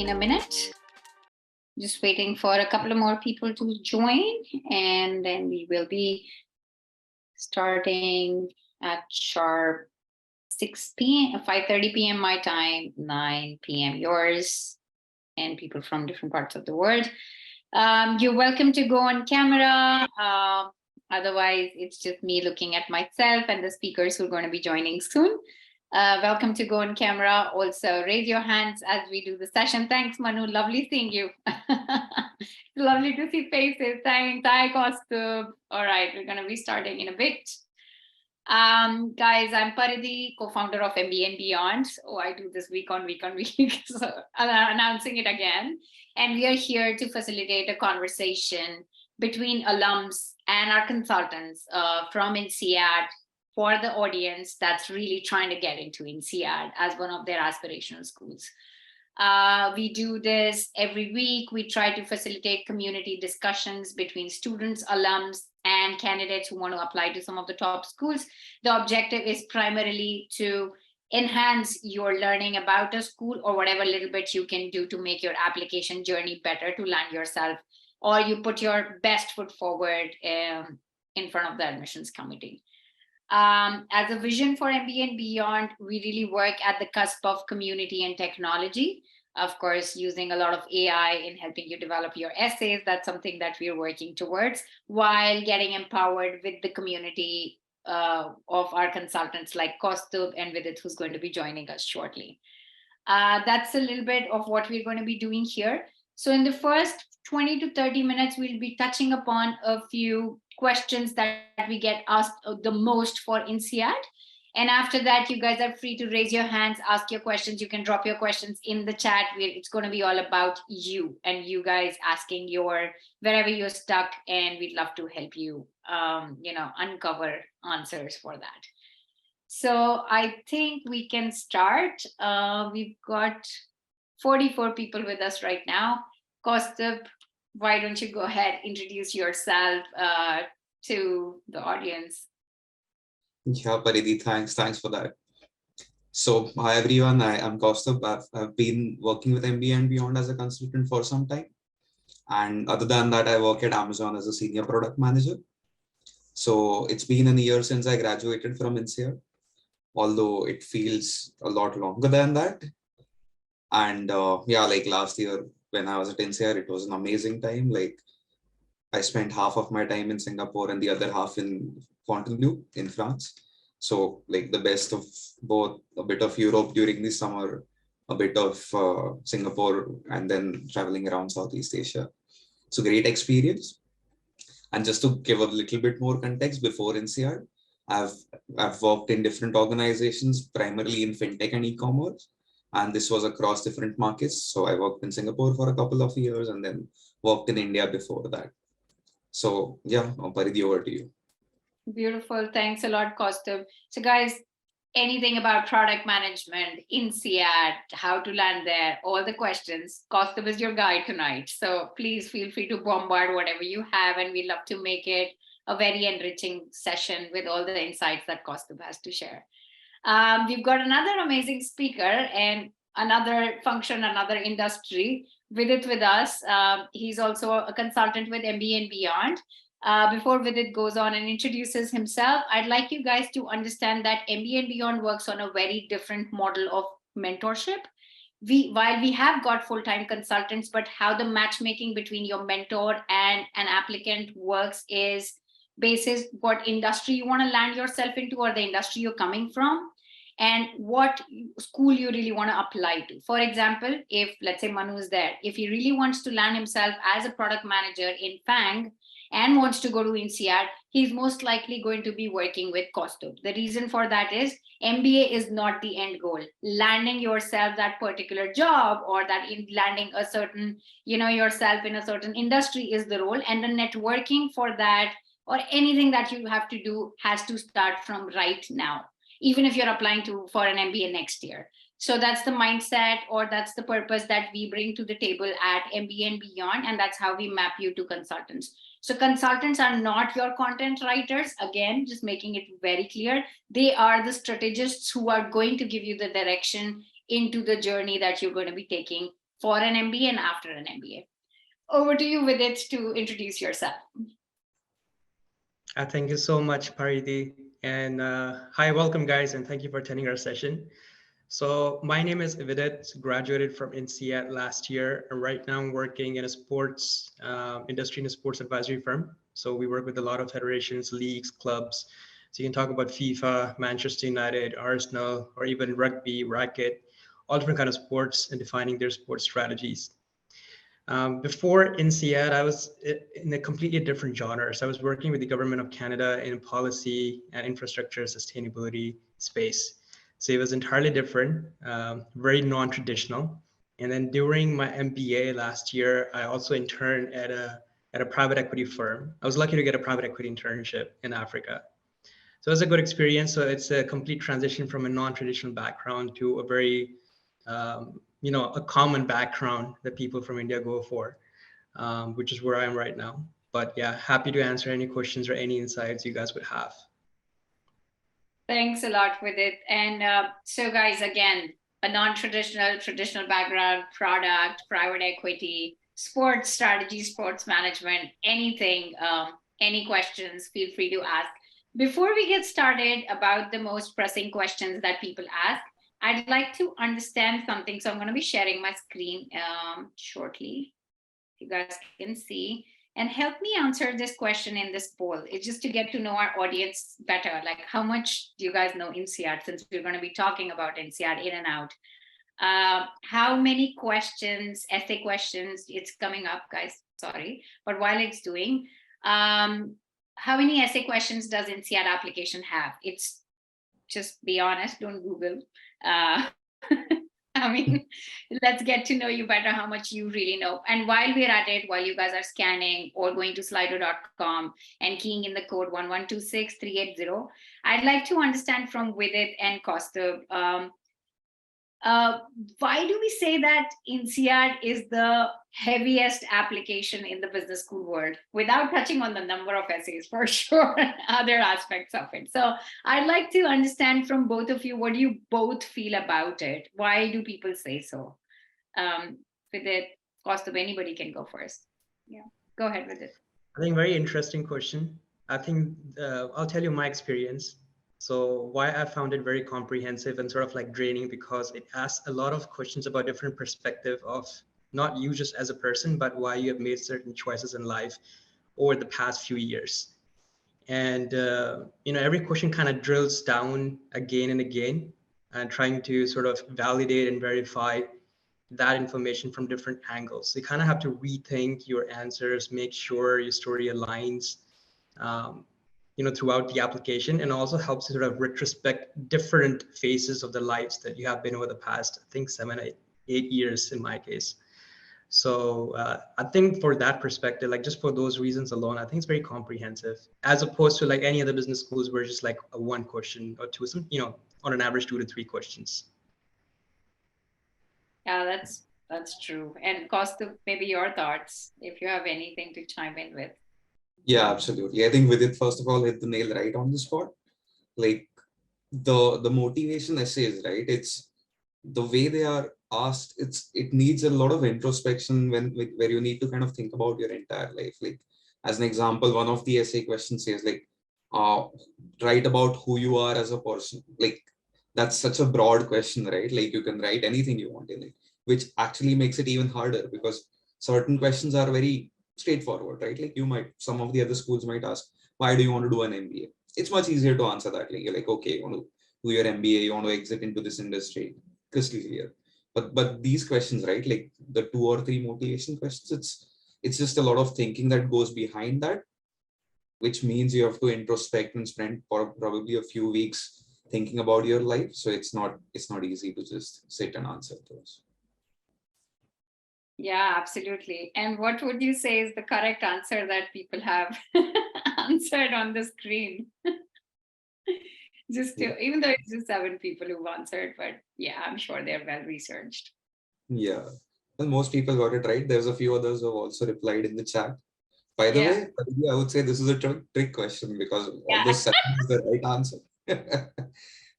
in a minute. Just waiting for a couple of more people to join, and then we will be starting at sharp 6 p.m., 5:30 p.m. my time, 9 p.m. yours, and people from different parts of the world. You're welcome to go on camera. Otherwise, it's just me looking at myself and the speakers who are going to be joining soon. Welcome to go on camera. Also, raise your hands as we do the session. Thanks, Manu. Lovely seeing you. Lovely to see faces. Thanks. Hi, Kaustubh. All right, we're going to be starting in a bit. Guys, I'm Paridhi, co-founder of MBA&Beyond. Oh, I do this week on week, so I'm announcing it again. And we are here to facilitate a conversation between alums and our consultants from INSEAD for the audience that's really trying to get into INSEAD as one of their aspirational schools. We do this every week. We try to facilitate community discussions between students, alums, and candidates who want to apply to some of the top schools. The objective is primarily to enhance your learning about a school or whatever little bit you can do to make your application journey better to land yourself, or you put your best foot forward in front of the admissions committee. As a vision for MBA&Beyond, we really work at the cusp of community and technology. Of course, using a lot of AI in helping you develop your essays. That's something that we're working towards, while getting empowered with the community of our consultants like Kaustubh and Vidit, who's going to be joining us shortly. That's a little bit of what we're going to be doing here. So in the first 20 to 30 minutes, we'll be touching upon a few questions that we get asked the most for INSEAD. And after that, you guys are free to raise your hands, ask your questions. You can drop your questions in the chat. It's going to be all about you and you guys asking wherever you're stuck, and we'd love to help you, uncover answers for that. So I think we can start. We've got 44 people with us right now. Kaustubh, why don't you go ahead, introduce yourself to the audience? Yeah, Paridhi, thanks for that. So, hi everyone, I'm Kaustubh. I've been working with MBA&Beyond as a consultant for some time. And other than that, I work at Amazon as a senior product manager. So it's been a year since I graduated from INSEAD, although it feels a lot longer than that. And like last year when I was at INSEAD, it was an amazing time. Like I spent half of my time in Singapore and the other half in Fontainebleau in France. So like the best of both, a bit of Europe during the summer, a bit of Singapore, and then traveling around Southeast Asia. So great experience. And just to give a little bit more context, before INSEAD, I've worked in different organizations, primarily in fintech and e-commerce. And this was across different markets. So I worked in Singapore for a couple of years and then worked in India before that. So yeah, Paridhi, over to you. Beautiful. Thanks a lot, Kaustubh. So guys, anything about product management, INSEAD, how to land there, all the questions, Kaustubh is your guide tonight. So please feel free to bombard whatever you have, and we love to make it a very enriching session with all the insights that Kaustubh has to share. We've got another amazing speaker and another function, another industry, Vidit with us. He's also a consultant with MBA&Beyond. Before Vidit goes on and introduces himself, I'd like you guys to understand that MBA&Beyond works on a very different model of mentorship. While we have got full-time consultants, but how the matchmaking between your mentor and an applicant works is basis what industry you want to land yourself into, or the industry you're coming from, and what school you really want to apply to. For example, if let's say Manu is there, if he really wants to land himself as a product manager in FANG and wants to go to INSEAD, he's most likely going to be working with Kaustubh. The reason for that is MBA is not the end goal. Landing yourself that particular job, or that in landing a certain, yourself in a certain industry is the role, and the networking for that or anything that you have to do has to start from right now, even if you're applying for an MBA next year. So that's the mindset, or that's the purpose that we bring to the table at MBA&Beyond, and that's how we map you to consultants. So consultants are not your content writers. Again, just making it very clear, they are the strategists who are going to give you the direction into the journey that you're going to be taking for an MBA and after an MBA. Over to you, Vidit, to introduce yourself. Thank you so much, Paridi. And hi, welcome, guys, and thank you for attending our session. So my name is Vidit, graduated from INSEAD last year. And right now I'm working in a sports industry in a sports advisory firm. So we work with a lot of federations, leagues, clubs. So you can talk about FIFA, Manchester United, Arsenal, or even rugby, racket, all different kind of sports and defining their sports strategies. Before INSEAD, I was in a completely different genre. So I was working with the government of Canada in policy and infrastructure sustainability space. So it was entirely different, very non-traditional. And then during my MBA last year, I also interned at a private equity firm. I was lucky to get a private equity internship in Africa. So it was a good experience. So it's a complete transition from a non-traditional background to a very a common background that people from India go for, which is where I am right now. But yeah, happy to answer any questions or any insights you guys would have. Thanks a lot with it. And so guys, again, a non-traditional, traditional background, product, private equity, sports strategy, sports management, anything, any questions, feel free to ask. Before we get started about the most pressing questions that people ask, I'd like to understand something. So I'm going to be sharing my screen shortly. You guys can see and help me answer this question in this poll. It's just to get to know our audience better. Like, how much do you guys know INSEAD, since we're going to be talking about INSEAD in and out? How many questions, essay questions, it's coming up, guys, sorry. But while it's doing, how many essay questions does INSEAD application have? It's just be honest, don't Google. I mean, let's get to know you better, how much you really know. And while we're at it, while you guys are scanning or going to slido.com and keying in the code 1126380, I'd like to understand from Vidit and Kaustubh, why do we say that INSEAD is the heaviest application in the business school world, without touching on the number of essays for sure, other aspects of it? So I'd like to understand from both of you, what do you both feel about it? Why do people say so? With it, Kaustubh, anybody can go first. Yeah, go ahead with it. I think very interesting question. I think I'll tell you my experience. So why I found it very comprehensive and sort of like draining, because it asks a lot of questions about different perspective of not you just as a person, but why you have made certain choices in life over the past few years. And, every question kind of drills down again and again and trying to sort of validate and verify that information from different angles. So you kind of have to rethink your answers, make sure your story aligns, throughout the application, and also helps you sort of retrospect different phases of the lives that you have been over the past, I think 7-8 years in my case. So I think for that perspective, like just for those reasons alone, I think it's very comprehensive, as opposed to like any other business schools where it's just like a one question or two, on an average 2 to 3 questions. Yeah, that's true. And Kaustubh, maybe your thoughts, if you have anything to chime in with. Yeah, absolutely. I think Vidit, first of all, hit the nail right on the spot. Like the motivation essays, right? It's the way they are asked. It needs a lot of introspection where you need to kind of think about your entire life. Like, as an example, one of the essay questions says like, write about who you are as a person. Like, that's such a broad question, right? Like, you can write anything you want in it, which actually makes it even harder, because certain questions are very straightforward, right? Like, some of the other schools might ask, why do you want to do an MBA? It's much easier to answer that. Like, you're like, okay, you want to do your MBA, you want to exit into this industry, crystal clear. But these questions, right? Like the 2 or 3 motivation questions, it's just a lot of thinking that goes behind that, which means you have to introspect and spend probably a few weeks thinking about your life. So it's not easy to just sit and answer those. Yeah, absolutely. And what would you say is the correct answer that people have answered on the screen? Even though it's just 7 people who've answered, but yeah, I'm sure they're well researched. Yeah, well, most people got it right. There's a few others who have also replied in the chat. By the way, I would say this is a trick question, because all those 7 is the right answer.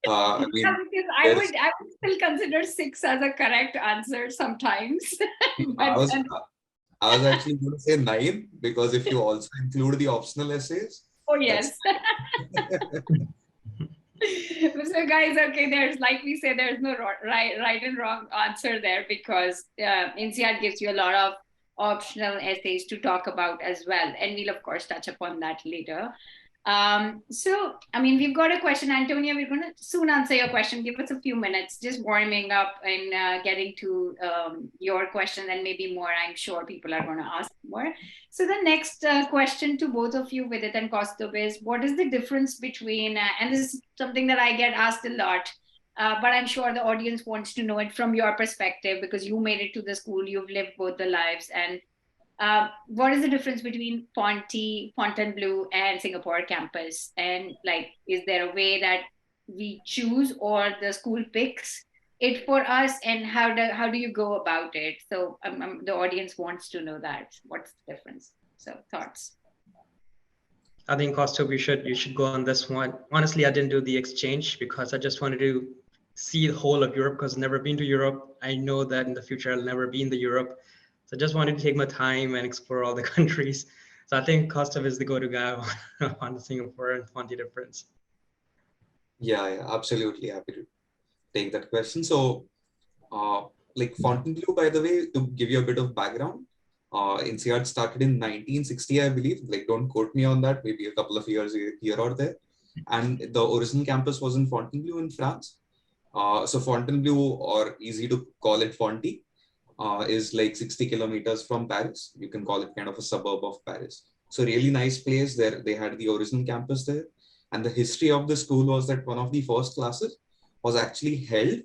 I Yeah, mean, because there's, I would still consider 6 as a correct answer sometimes. I But was, I was actually going to say 9 because if you also include the optional essays, oh that's yes. So guys, okay, there's like we say, there's no right and wrong answer there, because INSEAD gives you a lot of optional essays to talk about as well, and we'll of course touch upon that later. So I mean, we've got a question, Antonia. We're going to soon answer your question. Give us a few minutes, just warming up and getting to your question, and maybe more. I'm sure people are going to ask more. So the next question to both of you, Vidit and Kaustubh, is what is the difference between, and this is something that I get asked a lot, but I'm sure the audience wants to know it from your perspective, because you made it to the school, you've lived both the lives. And what is the difference between Fontainebleau and Singapore campus? And like, is there a way that we choose, or the school picks it for us? And how do you go about it? So the audience wants to know that. What's the difference? So thoughts. I think Costa, you should go on this one. Honestly, I didn't do the exchange because I just wanted to see the whole of Europe, because I've never been to Europe. I know that in the future I'll never be in the Europe. So I just wanted to take my time and explore all the countries. So I think Costa is the go-to guy on the Singapore and Fonty difference. yeah, absolutely happy to take that question. So, like Fontainebleau, by the way, to give you a bit of background, INSEAD started in 1960, I believe. Like, don't quote me on that. Maybe a couple of years here or there. And the original campus was in Fontainebleau in France. So Fontainebleau, or easy to call it Fonty, is like 60 kilometers from Paris. You can call it kind of a suburb of Paris. So really nice place there. They had the original campus there. And the history of the school was that one of the first classes was actually held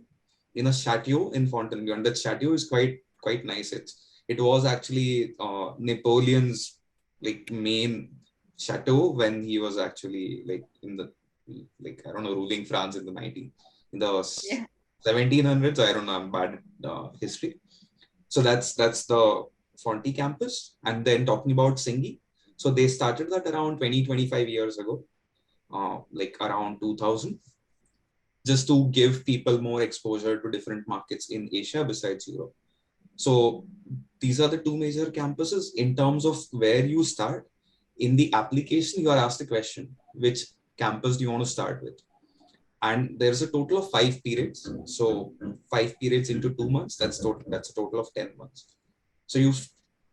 in a chateau in Fontainebleau. And that chateau is quite nice. It was actually Napoleon's like main chateau when he was actually like in the, like, I don't know, ruling France in the 1700s. I don't know, I'm bad at history. So that's the Fonty campus. And then talking about Singi, so they started that around 20-25 years ago, like around 2000, just to give people more exposure to different markets in Asia besides Europe. So these are the two major campuses. In terms of where you start, in the application, you are asked a question, which campus do you want to start with? And there's a total of 5 periods. So 5 periods into 2 months, that's a total of 10 months. So you,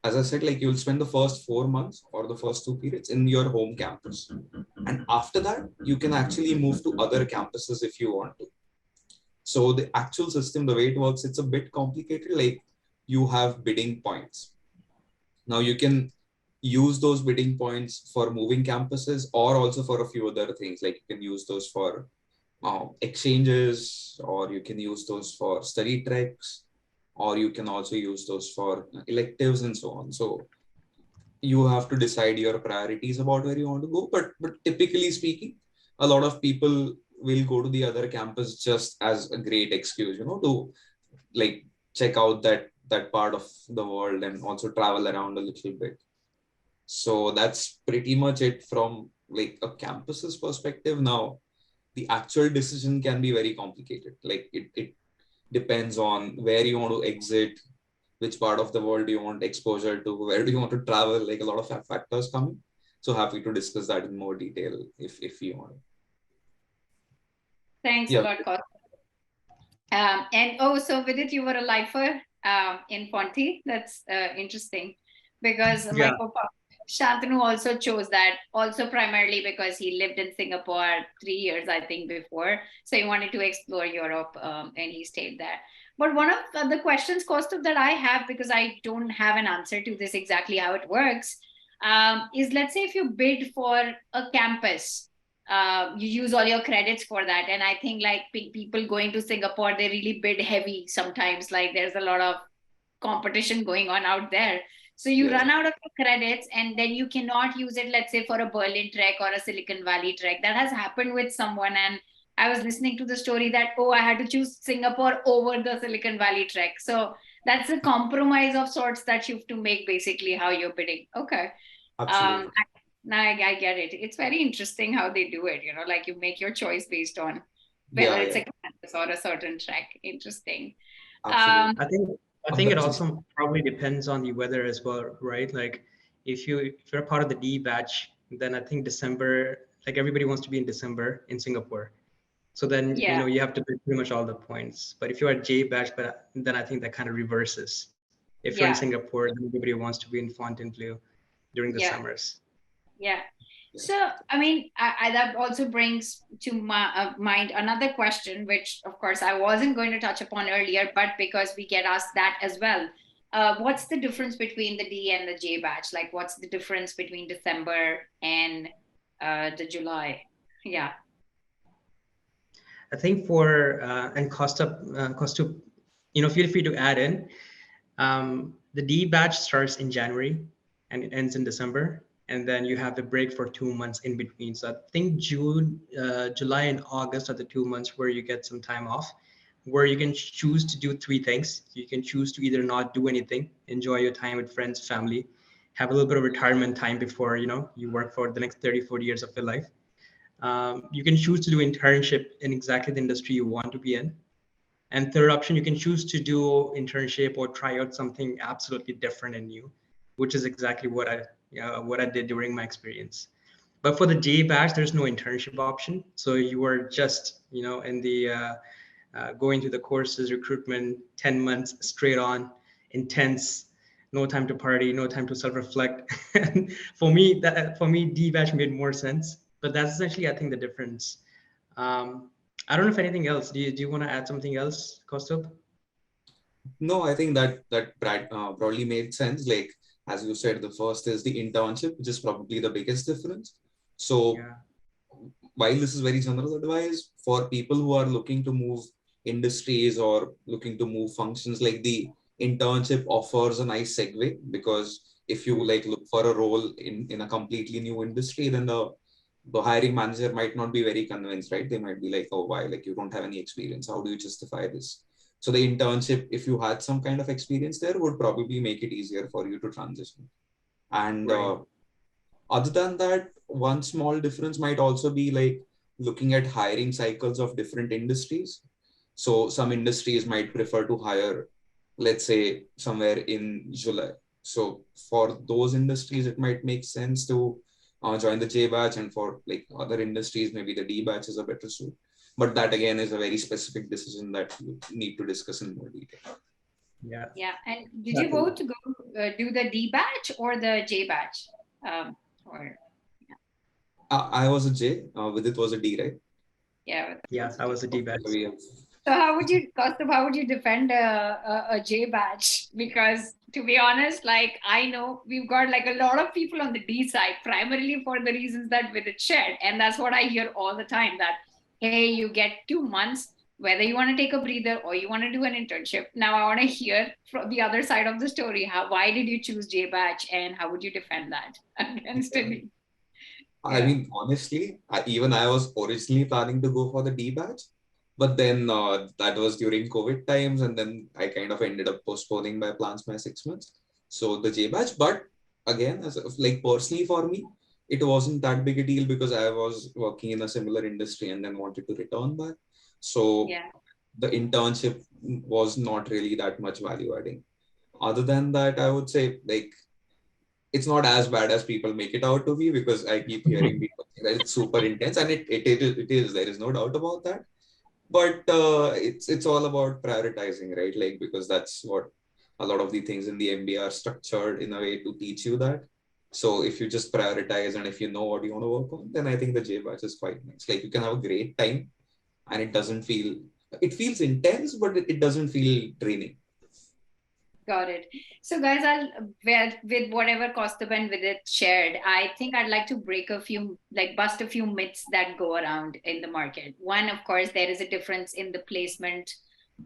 as I said, like you'll spend the first 4 months or the first 2 periods in your home campus. And after that, you can actually move to other campuses if you want to. So the actual system, the way it works, it's a bit complicated. Like you have bidding points. Now you can use those bidding points for moving campuses, or also for a few other things. Like you can use those for exchanges, or you can use those for study treks, or you can also use those for electives and so on. So you have to decide your priorities about where you want to go. But typically speaking, a lot of people will go to the other campus just as a great excuse, to like check out that part of the world and also travel around a little bit. So that's pretty much it from like a campus's perspective. Now, the actual decision can be very complicated. Like it depends on where you want to exit, which part of the world do you want exposure to, where do you want to travel, like a lot of factors come in. So happy to discuss that in more detail if you want. Thanks a Yeah. lot, Kaustubh. And oh, so Vidit, you were a lifer in Fonty. That's interesting, because my Yeah. papa Shantanu also chose that, also primarily because he lived in Singapore 3 years, I think, before. So he wanted to explore Europe, and he stayed there. But one of the questions, Kaustubh, that I have, because I don't have an answer to this exactly how it works, is, let's say if you bid for a campus, you use all your credits for that. And I think like people going to Singapore, they really bid heavy sometimes. Like there's a lot of competition going on out there. So you Yes. run out of your credits, and then you cannot use it, let's say, for a Berlin trek or a Silicon Valley trek. That has happened with someone. And I was listening to the story that, oh, I had to choose Singapore over the Silicon Valley trek. So that's a compromise of sorts that you have to make, basically, how you're bidding. Okay. Absolutely. Now I get it. It's very interesting how they do it, like you make your choice based on whether Yeah, it's yeah, a campus or a certain track. Interesting. absolutely. I think it Just also probably depends on the weather as well, right? Like if you're part of the D batch, then I think December, like everybody wants to be in December in Singapore. So then, Yeah, you have to bid pretty much all the points. But if you are J batch, but then I think that kind of reverses. If you're in yeah, Singapore, then everybody wants to be in Fontainebleau during the yeah, summers. yeah. yeah. So, I mean, that also brings to my mind another question, which, of course, I wasn't going to touch upon earlier, but because we get asked that as well. What's the difference between the D and the J batch? Like, what's the difference between December and the July? Yeah, I think for and cost to, feel free to add in. The D batch starts in January and it ends in December, and then you have a break for 2 months in between. So I think June, July, and August are the 2 months where you get some time off, where you can choose to do three things. You can choose to either not do anything, enjoy your time with friends, family, have a little bit of retirement time before you work for the next 30, 40 years of your life. You can choose to do internship in exactly the industry you want to be in. And third option, you can choose to do internship or try out something absolutely different and new, which is exactly what I did during my experience. But for the J batch, there's no internship option. So you are just in the going through the courses, recruitment, 10 months straight on, intense, no time to party, no time to self-reflect. And for me, D batch made more sense. But that's essentially, I think, the difference. I don't know if anything else. Do you want to add something else, Kaustubh? No, I think that broadly made sense. Like as you said, the first is the internship, which is probably the biggest difference. So Yeah. while this is very general advice for people who are looking to move industries or looking to move functions, like the internship offers a nice segue, because if you like look for a role in a completely new industry, then the hiring manager might not be very convinced, right? They might be like, oh, why? Like you don't have any experience. How do you justify this? So the internship, if you had some kind of experience there, would probably make it easier for you to transition. And Right. other than that, one small difference might also be like looking at hiring cycles of different industries. So some industries might prefer to hire, let's say, somewhere in July. So for those industries, it might make sense to join the J batch, and for like other industries, maybe the D batch is a better suit. But that again is a very specific decision that you need to discuss in more detail. Yeah. yeah. And did I you think go to do the D batch or the J batch? Or I was a J, with it was a D, right? yeah, that yeah, was a I D. was a D Okay, batch. so we have So how would you, Kaustubh, how would you defend a J batch? Because to be honest, like I know we've got like a lot of people on the D side, primarily for the reasons that Vidit shared. And that's what I hear all the time, that, hey, you get 2 months, whether you want to take a breather or you want to do an internship. Now I want to hear from the other side of the story. Why did you choose J batch and how would you defend that against yeah. it? I Yeah. mean, honestly, even I was originally planning to go for the D batch, but then that was during COVID times, and then I kind of ended up postponing my plans by 6 months. So the J batch, but again, like personally for me, it wasn't that big a deal because I was working in a similar industry and then wanted to return back. So Yeah. the internship was not really that much value adding. Other than that, I would say like it's not as bad as people make it out to be, because I keep hearing people say that it's super intense, and it is there is no doubt about that. But it's all about prioritizing, right? Like because that's what a lot of the things in the MBA are structured in a way to teach you that. So if you just prioritize and if you know what you want to work on, then I think the J batch is quite nice. Like you can have a great time, and it feels intense, but it doesn't feel draining. Got it. So, guys, with whatever Kaustubh and Vidit shared, I think I'd like to bust a few myths that go around in the market. One, of course, there is a difference in the placement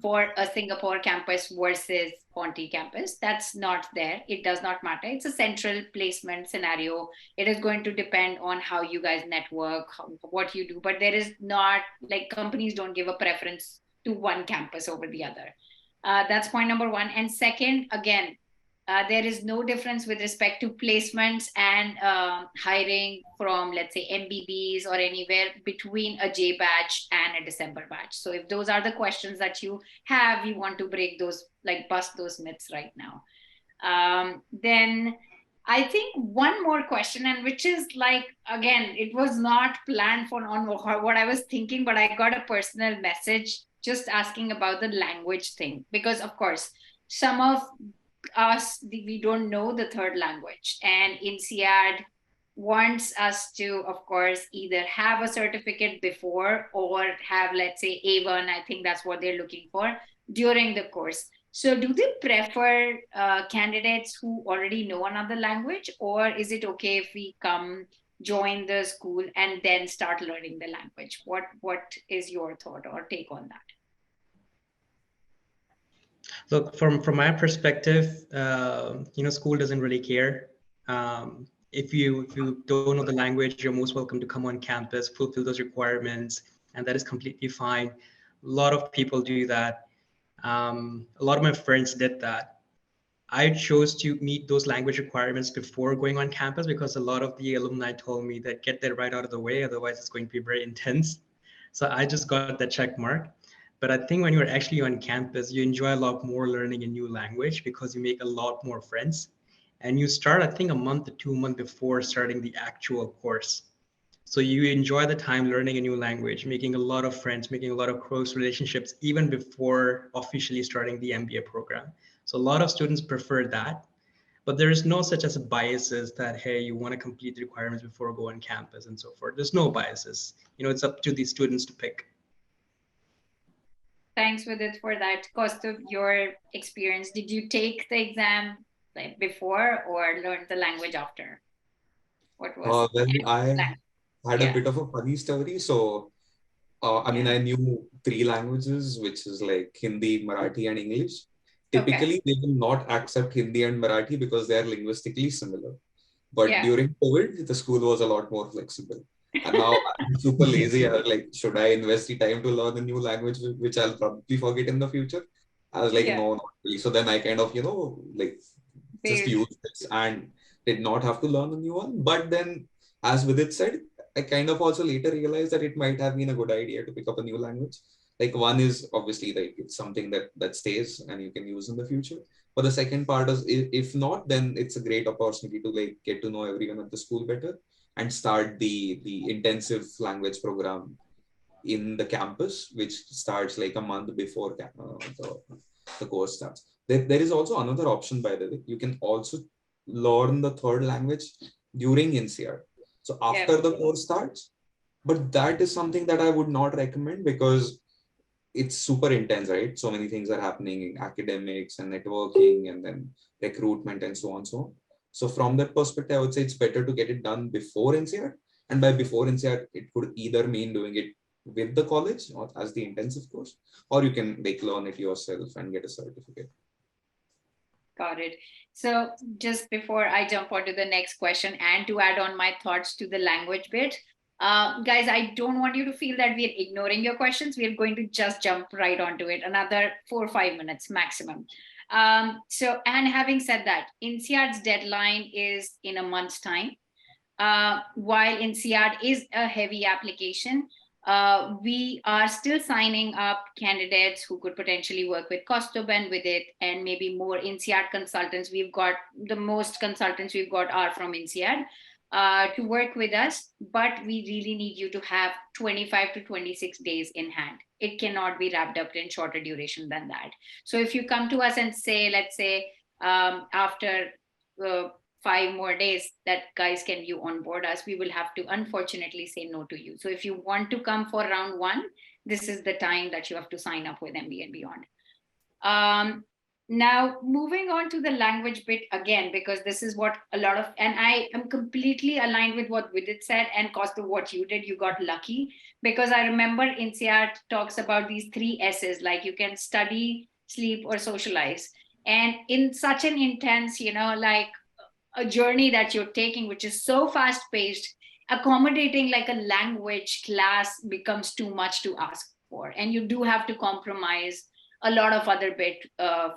for a Singapore campus versus Ponty campus. That's not there. It does not matter. It's a central placement scenario. It is going to depend on how you guys network, what you do, but there is not like companies don't give a preference to one campus over the other. That's point number one. And second, again, there is no difference with respect to placements and hiring from, let's say, MBBs or anywhere between a J batch and a December batch. So if those are the questions that you have, we want to break those, like bust those myths right now. Then I think one more question, and which is like, again, it was not planned for on what I was thinking, but I got a personal message just asking about the language thing, because of course, some of us, we don't know the third language, and INSEAD wants us to, of course, either have a certificate before or have, let's say, A1. I think that's what they're looking for during the course. So do they prefer candidates who already know another language, or is it okay if we come join the school and then start learning the language? What is your thought or take on that? Look, from my perspective, school doesn't really care. If you don't know the language, you're most welcome to come on campus, fulfill those requirements, and that is completely fine. A lot of people do that. A lot of my friends did that. I chose to meet those language requirements before going on campus because a lot of the alumni told me that get that right out of the way, otherwise it's going to be very intense. So I just got that check mark. But I think when you're actually on campus, you enjoy a lot more learning a new language because you make a lot more friends. And you start, I think, a month to 2 months before starting the actual course. So you enjoy the time learning a new language, making a lot of friends, making a lot of close relationships, even before officially starting the MBA program. So a lot of students prefer that, but there is no such as a biases that, hey, you want to complete the requirements before go on campus and so forth. There's no biases. It's up to the students to pick. Thanks, Vidit, for that. Cost of your experience, did you take the exam like before or learn the language after? What was Well, I had a yeah. bit of a funny story. So, I mean, I knew three languages, which is like Hindi, Marathi, and English. Okay. Typically, they will not accept Hindi and Marathi because they are linguistically similar. But Yeah. during COVID, the school was a lot more flexible. And now I'm super lazy. I was like, should I invest the time to learn a new language, which I'll probably forget in the future? I was like, Yeah. no, not really. So then I kind of, like just Bailed. used this and did not have to learn a new one. But then, as Vidit said, I kind of also later realized that it might have been a good idea to pick up a new language. Like one is obviously like it's something that stays and you can use in the future. But the second part is if not, then it's a great opportunity to like get to know everyone at the school better and start the intensive language program in the campus, which starts like a month before the course starts. There is also another option, by the way. You can also learn the third language during INSEAD. So after Yeah. the course starts, but that is something that I would not recommend because it's super intense, right? So many things are happening in academics and networking and then recruitment and so on so on. So from that perspective, I would say it's better to get it done before INSEAD. And by before INSEAD, it could either mean doing it with the college or as the intensive course, or you can like learn it yourself and get a certificate. Got it. So just before I jump on to the next question and to add on my thoughts to the language bit, guys, I don't want you to feel that we're ignoring your questions. We're going to just jump right onto it, another 4 or 5 minutes maximum. And having said that, INSEAD's deadline is in a month's time. While INSEAD is a heavy application, we are still signing up candidates who could potentially work with Kostob and with it, and maybe more INSEAD consultants. We've got the most consultants we've got are from INSEAD to work with us, but we really need you to have 25 to 26 days in hand. It cannot be wrapped up in shorter duration than that. So if you come to us and say, let's say, after 5 more days that guys can you onboard us, we will have to unfortunately say no to you. So if you want to come for round 1, this is the time that you have to sign up with MBA&Beyond. Now moving on to the language bit again, because this is what a lot of, and I am completely aligned with what Vidit said, and Costa, what you did, you got lucky, because I remember INSEAD talks about these 3 S's, like you can study, sleep, or socialize. And in such an intense, like a journey that you're taking, which is so fast paced, accommodating like a language class becomes too much to ask for. And you do have to compromise a lot of other bit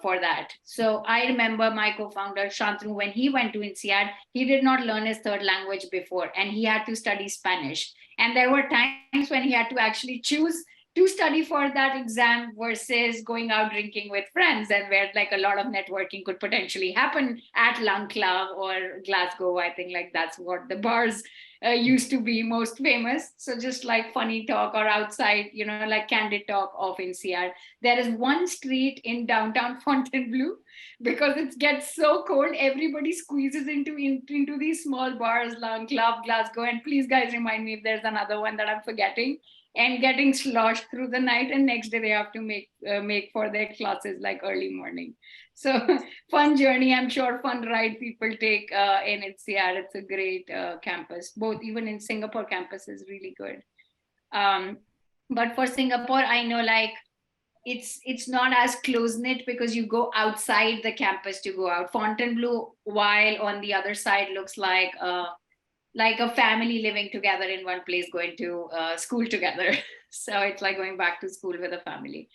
for that. So I remember my co-founder Shantanu, when he went to INSEAD, he did not learn his third language before, and he had to study Spanish. And there were times when he had to actually choose to study for that exam versus going out drinking with friends, and where like a lot of networking could potentially happen at Lung Club or Glasgow. I think like that's what the bars used to be most famous. So just like funny talk or outside, like candid talk of INSEAD. There is one street in downtown Fontainebleau, because it gets so cold, everybody squeezes into these small bars, Lung Club, Glasgow. And please guys remind me if there's another one that I'm forgetting, and getting sloshed through the night, and next day they have to make for their classes like early morning. So fun journey, I'm sure, fun ride people take in INSEAD. It's a great campus, both even in Singapore campus is really good. But for Singapore, I know like it's not as close knit, because you go outside the campus to go out. Fontainebleau, while on the other side, looks like a family living together in one place, going to school together. So it's like going back to school with a family.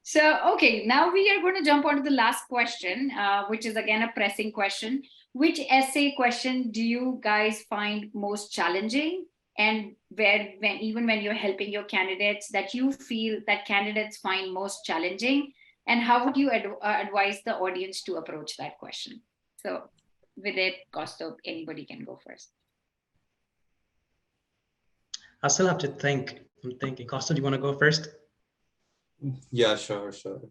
So, okay, now we are going to jump on to the last question, which is again a pressing question. Which essay question do you guys find most challenging? And even when you're helping your candidates, that you feel that candidates find most challenging? And how would you advise the audience to approach that question? So, with it, Kaustubh, anybody can go first. I still have to think. I'm thinking. Costa, do you want to go first? Yeah, sure. So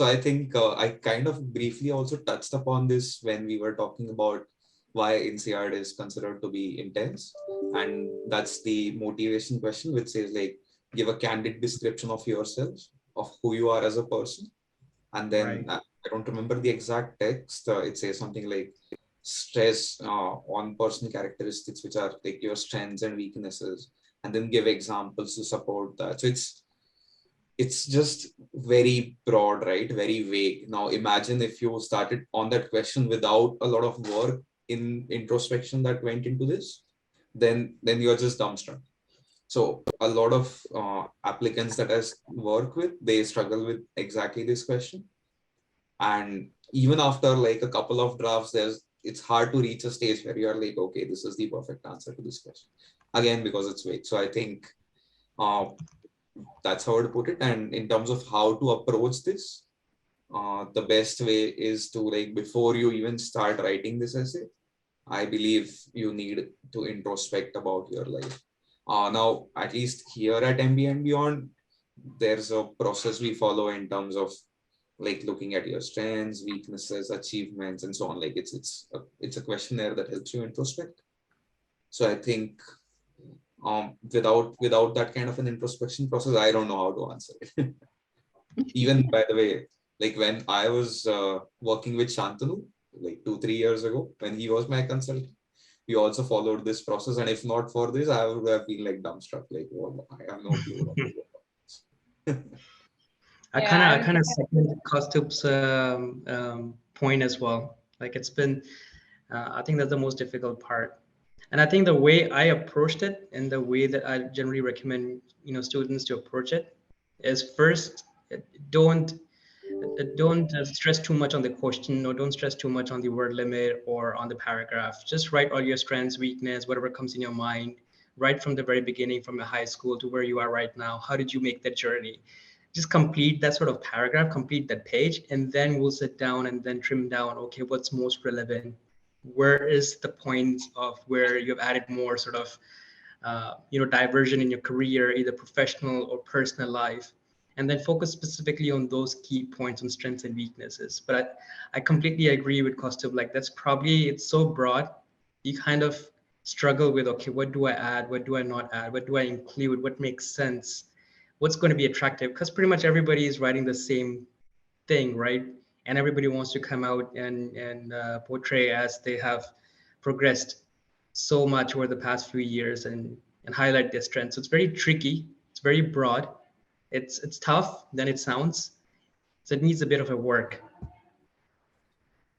I think I kind of briefly also touched upon this when we were talking about why INSEAD is considered to be intense. And that's the motivation question, which says like, give a candid description of yourself, of who you are as a person. And then Right. I don't remember the exact text. It says something like stress on personal characteristics, which are like your strengths and weaknesses, and then give examples to support that. So it's just very broad, right? Very vague. Now imagine if you started on that question without a lot of work in introspection that went into this, then you're just dumbstruck. So a lot of applicants that I work with, they struggle with exactly this question. And even after like a couple of drafts, it's hard to reach a stage where you're like, okay, this is the perfect answer to this question. Again, because it's vague. So I think that's how I would put it. And in terms of how to approach this, the best way is to, like, before you even start writing this essay, I believe you need to introspect about your life. Now, at least here at MBA&Beyond, there's a process we follow in terms of like looking at your strengths, weaknesses, achievements, and so on. Like it's a questionnaire that helps you introspect. So I think without that kind of an introspection process, I don't know how to answer it. Even by the way, like when I was working with Shantanu like 2-3 years ago, when he was my consultant, we also followed this process. And if not for this, I would have been like dumbstruck, like, well, I have no clue what to do. I kind of second Kaustubh's point as well. Like it's been, I think that's the most difficult part. And I think the way I approached it and the way that I generally recommend, students to approach it is first, don't stress too much on the question, or don't stress too much on the word limit or on the paragraph. Just write all your strengths, weakness, whatever comes in your mind, right from the very beginning, from your high school to where you are right now. How did you make that journey? Just complete that sort of paragraph, complete that page, and then we'll sit down and then trim down, okay, what's most relevant? Where is the points of where you've added more sort of, diversion in your career, either professional or personal life, and then focus specifically on those key points on strengths and weaknesses. But I completely agree with Kaustubh. Like that's probably, it's so broad, you kind of struggle with, okay, what do I add? What do I not add? What do I include? What makes sense? What's going to be attractive? Because pretty much everybody is writing the same thing, right? And everybody wants to come out and portray as they have progressed so much over the past few years and highlight their strengths. So it's very tricky. It's very broad. It's tough than it sounds. So it needs a bit of a work.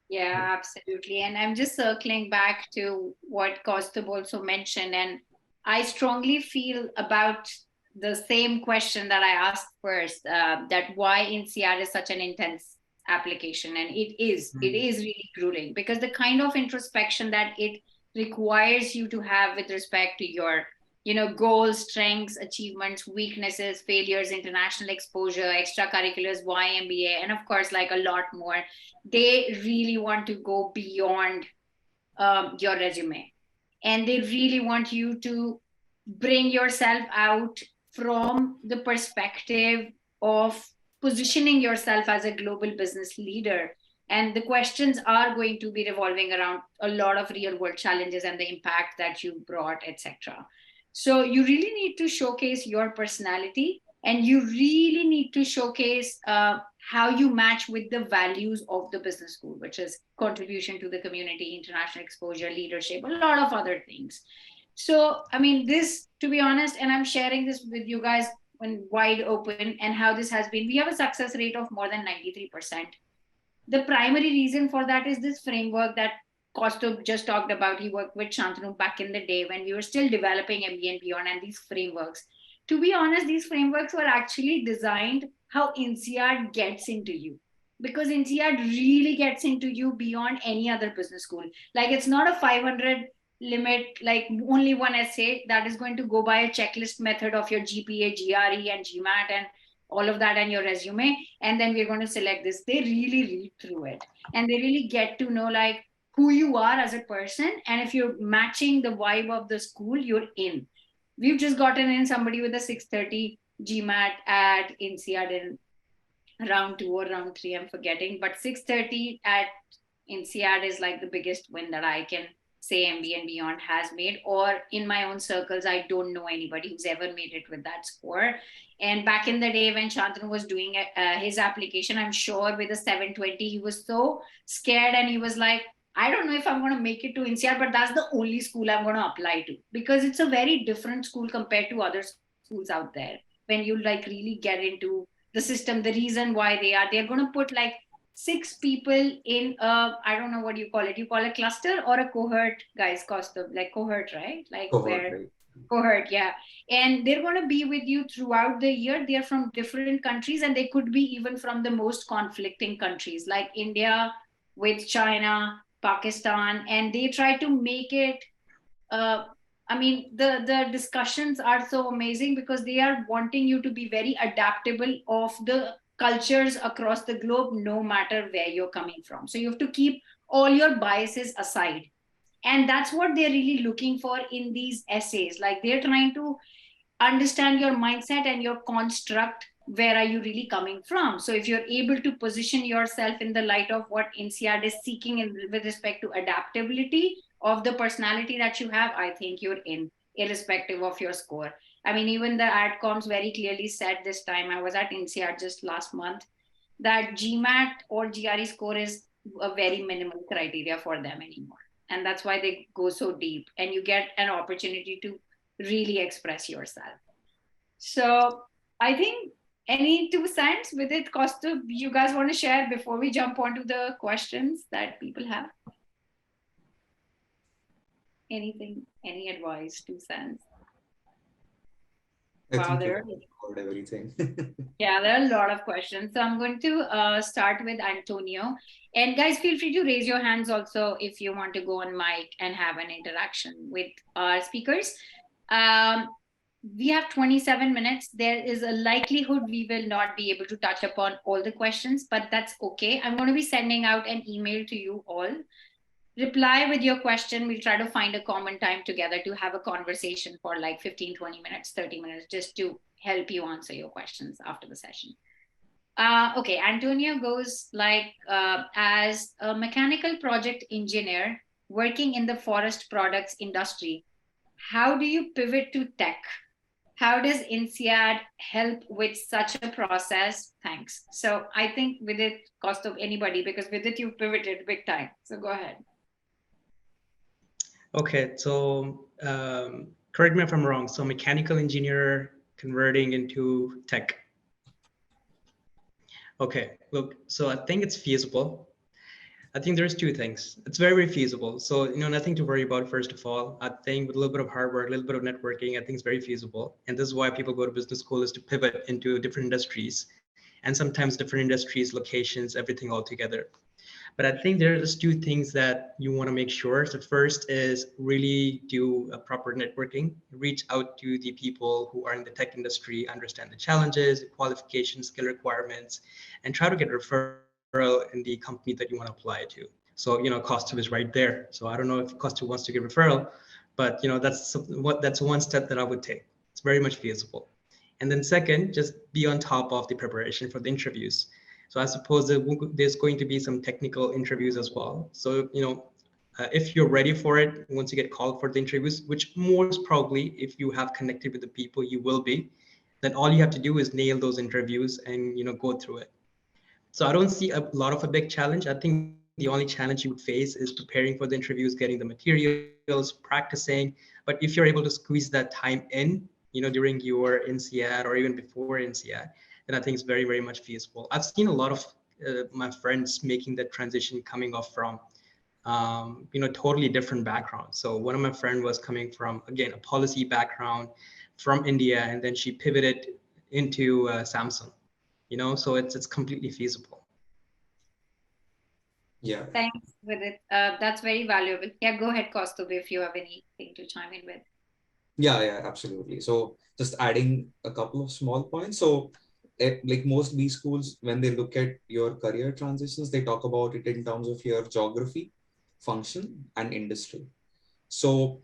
Yeah, absolutely. And I'm just circling back to what Kaustubh also mentioned. And I strongly feel about the same question that I asked first, that why INSEAD is such an intense application. And it is really grueling, because the kind of introspection that it requires you to have with respect to your, goals, strengths, achievements, weaknesses, failures, international exposure, extracurriculars, why MBA, and of course, like a lot more. They really want to go beyond your resume, and they really want you to bring yourself out from the perspective of positioning yourself as a global business leader. And the questions are going to be revolving around a lot of real world challenges and the impact that you brought, etc. So you really need to showcase your personality, and you really need to showcase how you match with the values of the business school, which is contribution to the community, international exposure, leadership, a lot of other things. So, I mean, this, to be honest, and I'm sharing this with you guys when wide open, and how this has been, we have a success rate of more than 93%. The primary reason for that is this framework that Kosto just talked about. He worked with Shantanu back in the day when we were still developing MBA and Beyond, and these frameworks. To be honest, these frameworks were actually designed how INSEAD gets into you, because INSEAD really gets into you beyond any other business school. Like, it's not a 500 limit, like only one essay that is going to go by a checklist method of your GPA, GRE, and GMAT, and all of that, and your resume, and then we're going to select this. They really read through it, and they really get to know like who you are as a person, and if you're matching the vibe of the school, you're in. We've just gotten in somebody with a 630 GMAT at INSEAD in round 2 or round 3, I'm forgetting, but 630 at INSEAD is like the biggest win that I can say MBA&Beyond has made, or in my own circles, I don't know anybody who's ever made it with that score. And back in the day when Shantanu was doing his application, I'm sure with a 720, he was so scared, and he was like, I don't know if I'm going to make it to INSEAD, but that's the only school I'm going to apply to, because it's a very different school compared to other schools out there. When you like really get into the system, the reason why they're going to put like 6 people in a, I don't know what you call it. You call it cluster or a cohort, guys, like cohort, right? Like Cohort, where right? cohort, yeah. And they're going to be with you throughout the year. They're from different countries, and they could be even from the most conflicting countries like India with China, Pakistan, and they try to make it I mean, the discussions are so amazing because they are wanting you to be very adaptable of the cultures across the globe, no matter where you're coming from. So you have to keep all your biases aside. And that's what they're really looking for in these essays. Like, they're trying to understand your mindset and your construct. Where are you really coming from? So if you're able to position yourself in the light of what INSEAD is seeking with respect to adaptability of the personality that you have, I think you're in, irrespective of your score. I mean, even the adcoms very clearly said this time, I was at INSEAD just last month, that GMAT or GRE score is a very minimal criteria for them anymore. And that's why they go so deep, and you get an opportunity to really express yourself. So I think, any 2 cents with it, Costa, you guys want to share before we jump onto the questions that people have? Anything, any advice, 2 cents? I Wow, think there you covered everything. Yeah, there are a lot of questions. So I'm going to start with Antonio. And guys, feel free to raise your hands also if you want to go on mic and have an interaction with our speakers. We have 27 minutes. There is a likelihood we will not be able to touch upon all the questions, but that's okay. I'm going to be sending out an email to you all. Reply with your question. We'll try to find a common time together to have a conversation for like 15, 20 minutes, 30 minutes, just to help you answer your questions after the session. Okay, Antonio goes like, as a mechanical project engineer working in the forest products industry, how do you pivot to tech? How does INSEAD help with such a process? Thanks. So I think with it, cost of anybody, because with it you've pivoted big time. So go ahead. Okay, so correct me if I'm wrong. So mechanical engineer converting into tech. Okay, look, so I think it's feasible. I think there's two things. It's very, very feasible. So, nothing to worry about, first of all. I think with a little bit of hard work, a little bit of networking, I think it's very feasible. And this is why people go to business school, is to pivot into different industries and sometimes different industries, locations, everything all together. But I think there's two things that you want to make sure. So first is really do a proper networking, reach out to the people who are in the tech industry, understand the challenges, the qualifications, skill requirements, and try to get a referral in the company that you want to apply to. So, Costu is right there. So I don't know if Costu wants to get referral, but that's one step that I would take. It's very much feasible. And then second, just be on top of the preparation for the interviews. So I suppose there's going to be some technical interviews as well. So, if you're ready for it, once you get called for the interviews, which most probably, if you have connected with the people, you will be, then all you have to do is nail those interviews and, go through it. So I don't see a lot of a big challenge. I think the only challenge you would face is preparing for the interviews, getting the materials, practicing. But if you're able to squeeze that time in, during your INSEAD or even before INSEAD, then I think it's very, very much feasible. I've seen a lot of my friends making that transition coming off from, totally different backgrounds. So one of my friend was coming from, again, a policy background from India, and then she pivoted into Samsung. So it's completely feasible. Yeah. Thanks with it. That's very valuable. Yeah, go ahead, Kaustubh, if you have anything to chime in with. Yeah, absolutely. So just adding a couple of small points. So like most B schools, when they look at your career transitions, they talk about it in terms of your geography, function, and industry. So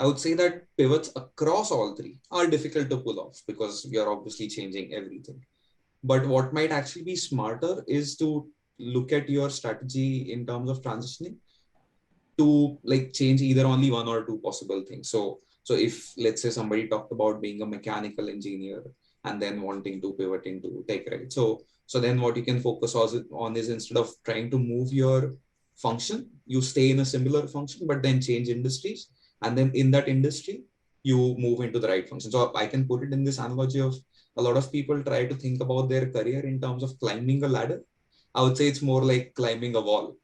I would say that pivots across all three are difficult to pull off because you're obviously changing everything. But what might actually be smarter is to look at your strategy in terms of transitioning to like change either only one or two possible things. So if let's say somebody talked about being a mechanical engineer and then wanting to pivot into tech, right? So then what you can focus on is instead of trying to move your function, you stay in a similar function, but then change industries. And then in that industry, you move into the right function. So I can put it in this analogy of a lot of people try to think about their career in terms of climbing a ladder. I would say it's more like climbing a wall.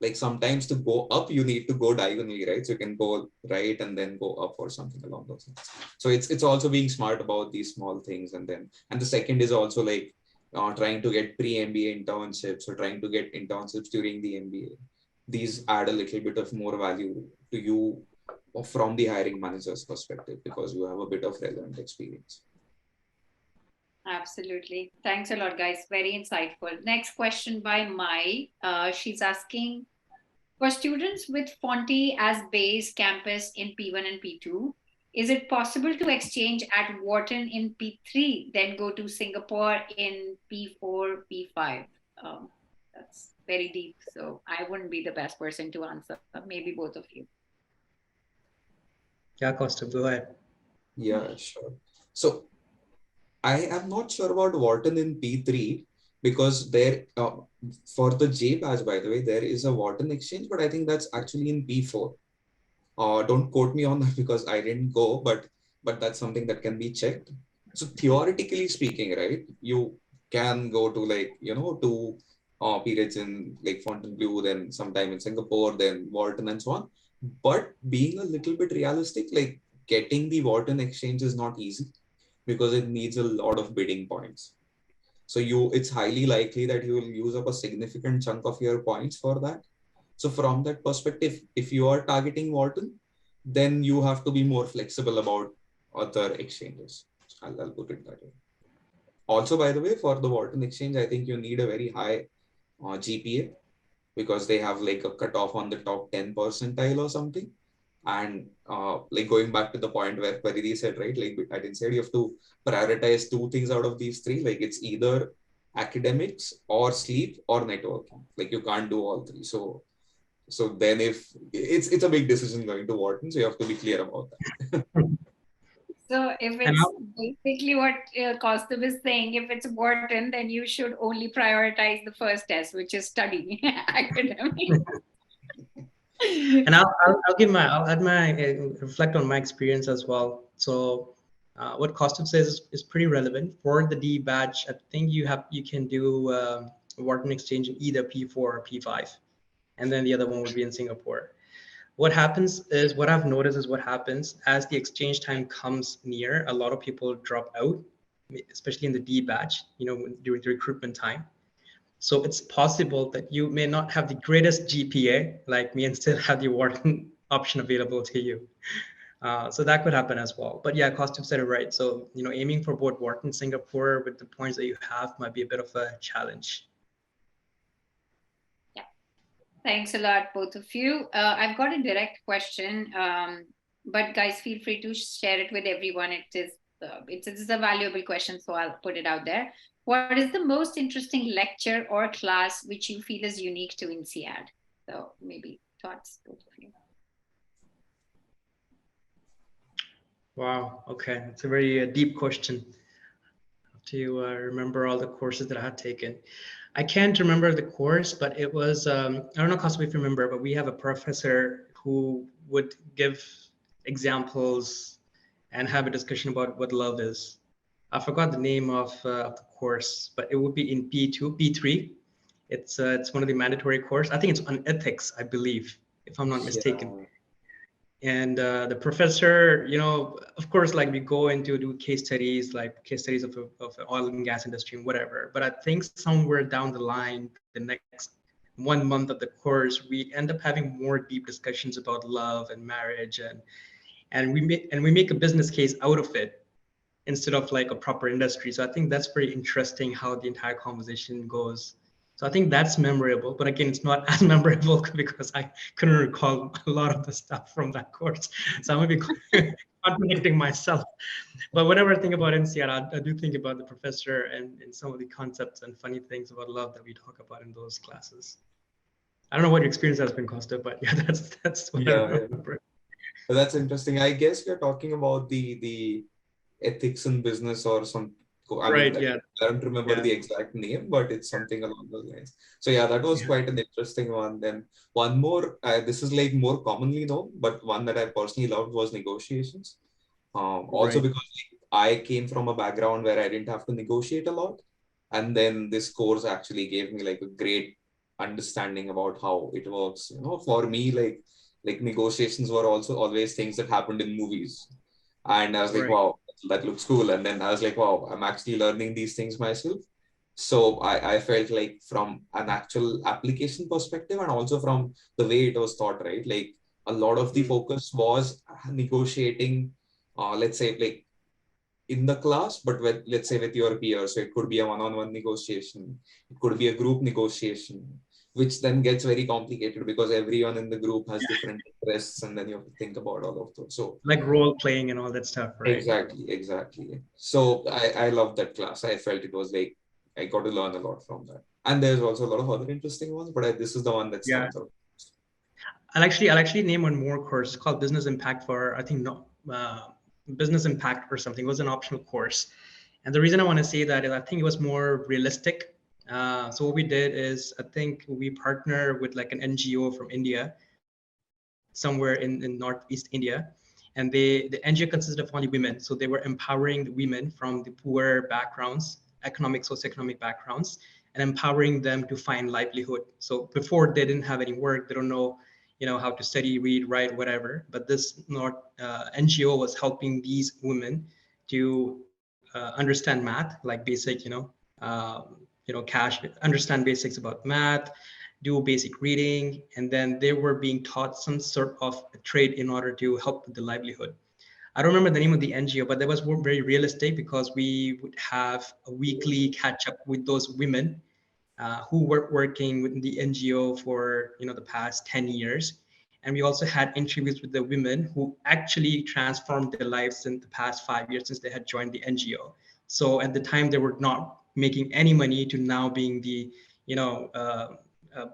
Like sometimes to go up, you need to go diagonally, right? So you can go right and then go up or something along those lines. So it's also being smart about these small things. And the second is also like trying to get pre-MBA internships or trying to get internships during the MBA. These add a little bit of more value to you from the hiring manager's perspective because you have a bit of relevant experience. Absolutely. Thanks a lot, guys. Very insightful. Next question by Mai. She's asking, for students with Fonte as base campus in P1 and P2, is it possible to exchange at Wharton in P3, then go to Singapore in P4, P5? That's very deep. So I wouldn't be the best person to answer. Maybe both of you. Yeah, Costa, go ahead. Yeah, sure. So I am not sure about Wharton in P3 because there, for the J badge, by the way, there is a Wharton exchange, but I think that's actually in P4. Don't quote me on that because I didn't go, but that's something that can be checked. So theoretically speaking, right, you can go to like, to periods in like Fontainebleau, then sometime in Singapore, then Wharton and so on. But being a little bit realistic, like getting the Wharton exchange is not easy because it needs a lot of bidding points. So it's highly likely that you will use up a significant chunk of your points for that. So from that perspective, if you are targeting Wharton, then you have to be more flexible about other exchanges. I'll put it that way. Also, by the way, for the Wharton exchange, I think you need a very high GPA because they have like a cutoff on the top 10 percentile or something. And like going back to the point where Paridhi said, right, like I didn't say you have to prioritize two things out of these three. Like it's either academics or sleep or networking. Like you can't do all three. So then if it's a big decision going to Wharton, so you have to be clear about that. So if it's basically what Kaustubh is saying, if it's Wharton, then you should only prioritize the first test, which is study academic. And I'll add my reflect on my experience as well. So what Costume says is pretty relevant for the D badge. I think you can do Wharton exchange in either P4 or P5. and then the other one would be in Singapore. What happens is, what I've noticed is what happens as the exchange time comes near, a lot of people drop out, especially in the D batch, during the recruitment time. So it's possible that you may not have the greatest GPA like me and still have the Wharton option available to you. So that could happen as well. But yeah, Costume said it right. So, aiming for both Wharton, Singapore with the points that you have might be a bit of a challenge. Yeah. Thanks a lot, both of you. I've got a direct question, but guys, feel free to share it with everyone. It's a valuable question, so I'll put it out there. What is the most interesting lecture or class which you feel is unique to INSEAD? So maybe thoughts, both of you. Wow. Okay. It's a very deep question. To remember all the courses that I had taken. I can't remember the course, but it was, I don't know, Cosmo, if you remember, but we have a professor who would give examples and have a discussion about what love is. I forgot the name of the course, but it would be in P2, P3. It's one of the mandatory course. I think it's on ethics, I believe, if I'm not mistaken. Yeah. And the professor, of course, like we go into do case studies, like case studies of the oil and gas industry and whatever. But I think somewhere down the line, the next 1 month of the course, we end up having more deep discussions about love and marriage, and we make a business case out of it instead of like a proper industry. So I think that's very interesting how the entire conversation goes. So I think that's memorable, but again, it's not as memorable because I couldn't recall a lot of the stuff from that course. So I'm going to be contradicting myself. But whenever I think about INSEAD, I do think about the professor and some of the concepts and funny things about love that we talk about in those classes. I don't know what your experience has been, Costa, but yeah, that's what I remember. Yeah. That's interesting. I guess you're talking about the ethics in business or some. I right. mean, Yeah. I don't remember the exact name, but it's something along those lines. So yeah, that was quite an interesting one. Then one more, this is like more commonly known, but one that I personally loved was negotiations. Also because I came from a background where I didn't have to negotiate a lot. And then this course actually gave me like a great understanding about how it works. For me, like negotiations were also always things that happened in movies. And I was like, wow, that looks cool. And then I was like, wow, I'm actually learning these things myself. So I felt like from an actual application perspective and also from the way it was taught, right? Like a lot of the focus was negotiating, let's say like in the class, but let's say with your peers. So it could be a one-on-one negotiation. It could be a group negotiation, which then gets very complicated because everyone in the group has different interests, and then you have to think about all of those. So like role playing and all that stuff, right? Exactly. So I love that class. I felt it was like I got to learn a lot from that. And there's also a lot of other interesting ones, but this is the one that stands out. I'll actually name one more course called Business Impact for, I think, Business Impact or something. It was an optional course. And the reason I want to say that is I think it was more realistic. So what we did is I think we partner with like an NGO from India, somewhere in Northeast India. And the NGO consisted of only women. So they were empowering the women from the poor backgrounds, socioeconomic backgrounds, and empowering them to find livelihood. So before they didn't have any work, they don't know, how to study, read, write, whatever. But this NGO was helping these women to understand math, like basic, understand basics about math, do basic reading, and then they were being taught some sort of a trade in order to help with the livelihood. I don't remember the name of the NGO, but that was very realistic because we would have a weekly catch up with those women who were working with the NGO for the past 10 years. And we also had interviews with the women who actually transformed their lives in the past 5 years since they had joined the NGO. So at the time they were not making any money to now being the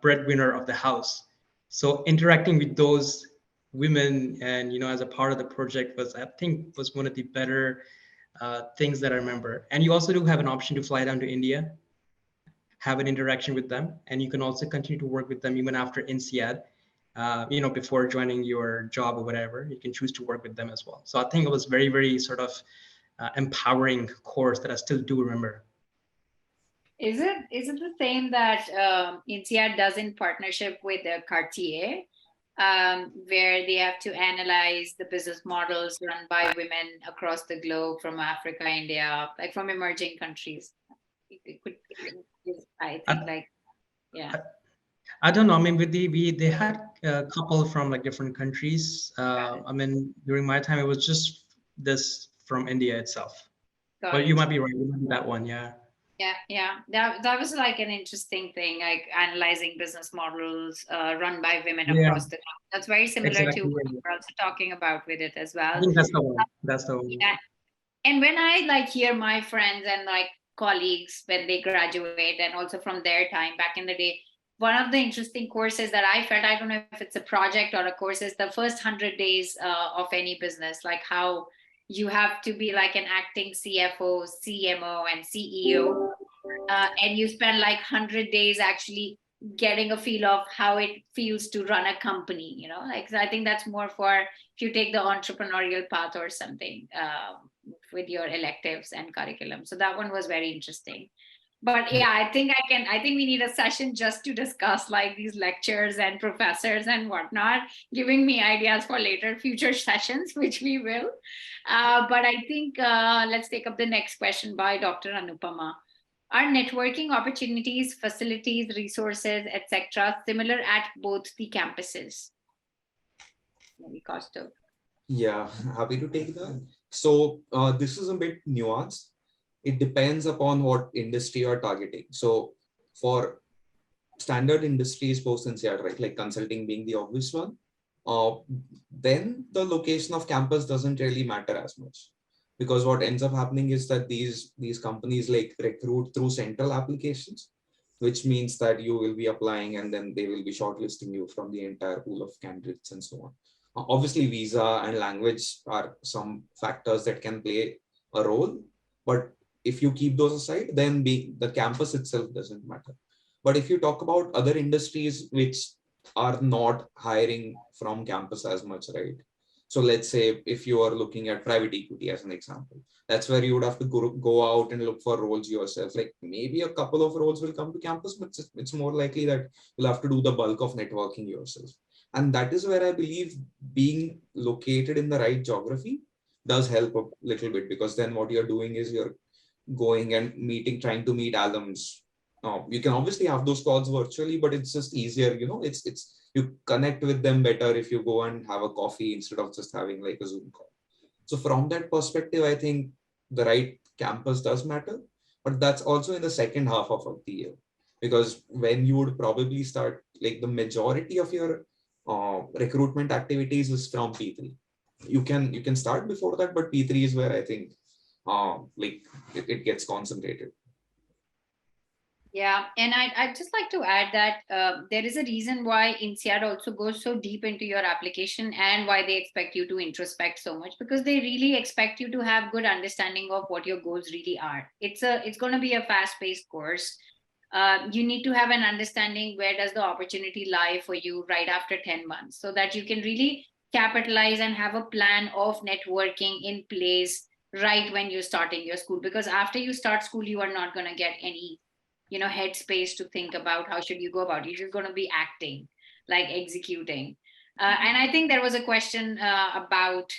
breadwinner of the house. So interacting with those women and as a part of the project was one of the better things that I remember. And you also do have an option to fly down to India, have an interaction with them, and you can also continue to work with them even after INSEAD. Before joining your job or whatever, you can choose to work with them as well. So I think it was very, very sort of empowering course that I still do remember. Is it the same that INSEAD does in partnership with Cartier, where they have to analyze the business models run by women across the globe from Africa, India, like from emerging countries? It could, I I, think, like, yeah. I don't know. I mean, they had a couple from like different countries. I mean, during my time, it was just this from India itself. Got But you it. might be right. You might be that one, yeah. Yeah. That was like an interesting thing, like analyzing business models run by women Yeah, across the globe. That's very similar to exactly. what we're also talking about with it as I well. think that's the one. That's the one. Yeah. And when I like hear my friends and like colleagues when they graduate and also from their time back in the day, one of the interesting courses that I felt, I don't know if it's a project or a course, is the first 100 days of any business, like how you have to be like an acting CFO, CMO, and CEO. And you spend like 100 days actually getting a feel of how it feels to run a company, like, so I think that's more for if you take the entrepreneurial path or something, with your electives and curriculum. So that one was very interesting. But yeah, I think we need a session just to discuss like these lectures and professors and whatnot, giving me ideas for later future sessions, which we will. But I think let's take up the next question by Dr. Anupama. Are networking opportunities, facilities, resources, etc., similar at both the campuses? Maybe Kaustav. Yeah, happy to take that. So this is a bit nuanced. It depends upon what industry you're targeting. So for standard industries post NCR, right, like consulting being the obvious one, then the location of campus doesn't really matter as much, because what ends up happening is that these companies like recruit through central applications, which means that you will be applying and then they will be shortlisting you from the entire pool of candidates and so on. Obviously, visa and language are some factors that can play a role, but if you keep those aside, then the campus itself doesn't matter. But if you talk about other industries which are not hiring from campus as much, right? So let's say if you are looking at private equity as an example, that's where you would have to go out and look for roles yourself. Like maybe a couple of roles will come to campus, but it's more likely that you'll have to do the bulk of networking yourself. And that is where I believe being located in the right geography does help a little bit, because then what you're doing is you're going and trying to meet alums. You can obviously have those calls virtually, but it's just easier, it's you connect with them better if you go and have a coffee instead of just having like a Zoom call. So from that perspective, I think the right campus does matter, but that's also in the second half of the year, because when you would probably start, like the majority of your recruitment activities is from P3. You can start before that, but P3 is where I think like it gets concentrated. Yeah, and I'd just like to add that there is a reason why INSEAD also goes so deep into your application and why they expect you to introspect so much, because they really expect you to have good understanding of what your goals really are. It's going to be a fast-paced course. You need to have an understanding where does the opportunity lie for you right after 10 months, so that you can really capitalize and have a plan of networking in place right when you're starting your school. Because after you start school, you are not going to get any headspace to think about how should you go about it. You're just going to be acting, like executing. And I think there was a question about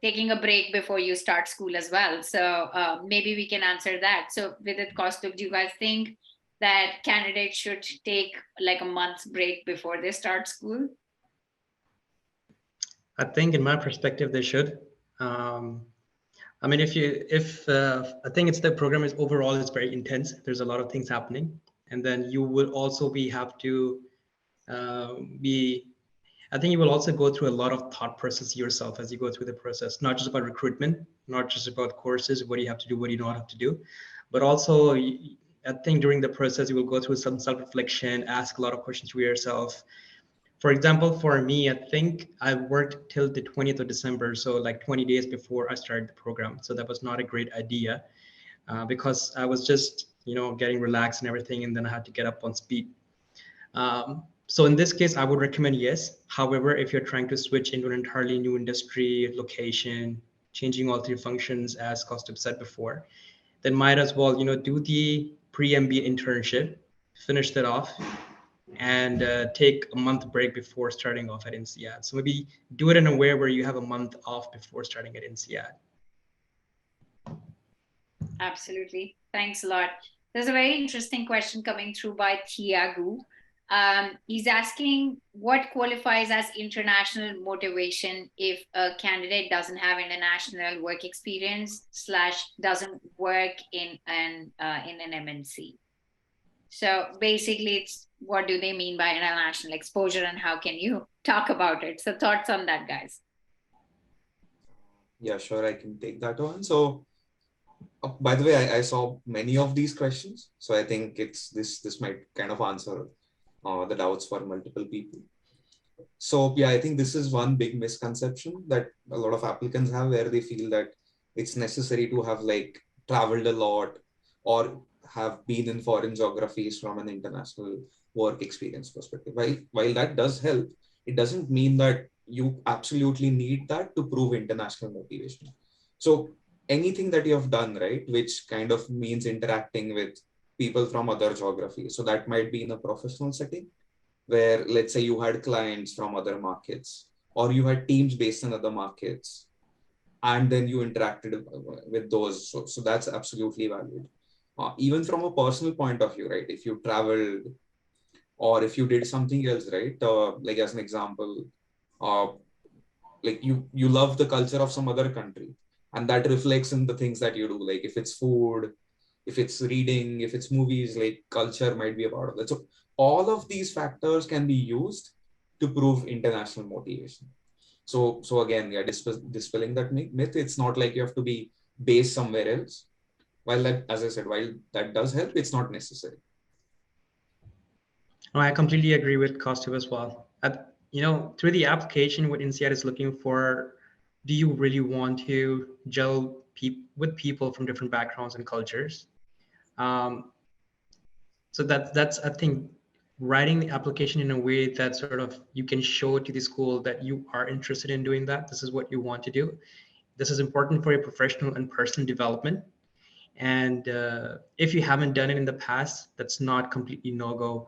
taking a break before you start school as well. So maybe we can answer that. So with it, Kaustubh, do you guys think that candidates should take like a month's break before they start school? I think, in my perspective, they should. I mean, if I think it's the program is overall is very intense. There's a lot of things happening, and then you will also have to be. I think you will also go through a lot of thought process yourself as you go through the process, not just about recruitment, not just about courses, what do you have to do, what do you not have to do, but also I think during the process you will go through some self-reflection, ask a lot of questions to yourself. For example, for me, I think I worked till the 20th of December, so like 20 days before I started the program. So that was not a great idea because I was just, getting relaxed and everything, and then I had to get up on speed. So in this case, I would recommend yes. However, if you're trying to switch into an entirely new industry, location, changing all three functions, as Kaustubh said before, then might as well, do the pre-MBA internship, finish that off, and take a month break before starting off at INSEAD. So maybe do it in a way where you have a month off before starting at INSEAD. Absolutely. Thanks a lot. There's a very interesting question coming through by Tiago. He's asking what qualifies as international motivation if a candidate doesn't have international work experience / doesn't work in an MNC. So basically, it's what do they mean by international exposure and how can you talk about it? So thoughts on that, guys? Yeah, sure, I can take that one. So, by the way, I saw many of these questions, so I think it's this might kind of answer the doubts for multiple people. So yeah, I think this is one big misconception that a lot of applicants have, where they feel that it's necessary to have like traveled a lot or have been in foreign geographies from an international work experience perspective. While that does help, it doesn't mean that you absolutely need that to prove international motivation. So anything that you have done, right, which kind of means interacting with people from other geographies. So that might be in a professional setting where, let's say, you had clients from other markets or you had teams based in other markets, and then you interacted with those. So that's absolutely valid. Even from a personal point of view, right? If you traveled or if you did something else, right? Like as an example, uh, like you love the culture of some other country, and that reflects in the things that you do. Like if it's food, if it's reading, if it's movies, like culture might be a part of that. So all of these factors can be used to prove international motivation. So again, yeah, dispelling that myth. It's not like you have to be based somewhere else. While that, as I said, while that does help, it's not necessary. Oh, I completely agree with Kaustubh as well. Through the application, what INSEAD is looking for, do you really want to gel with people from different backgrounds and cultures? So that's I think writing the application in a way that sort of you can show to the school that you are interested in doing that. This is what you want to do. This is important for your professional and personal development. And if you haven't done it in the past, that's not completely no-go.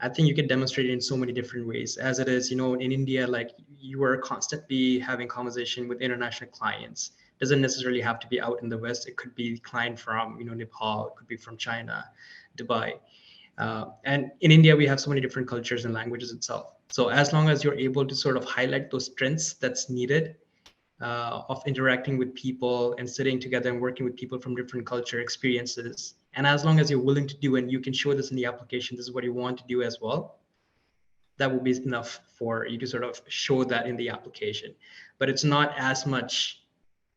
I think you can demonstrate it in so many different ways. As it is, in India, like you are constantly having conversation with international clients. Doesn't necessarily have to be out in the West. It could be client from, Nepal. It could be from China, Dubai. And in India, we have so many different cultures and languages itself. So as long as you're able to sort of highlight those strengths that's needed of interacting with people and sitting together and working with people from different culture experiences. And as long as you're willing to do and you can show this in the application, this is what you want to do as well, that will be enough for you to sort of show that in the application. But it's not as much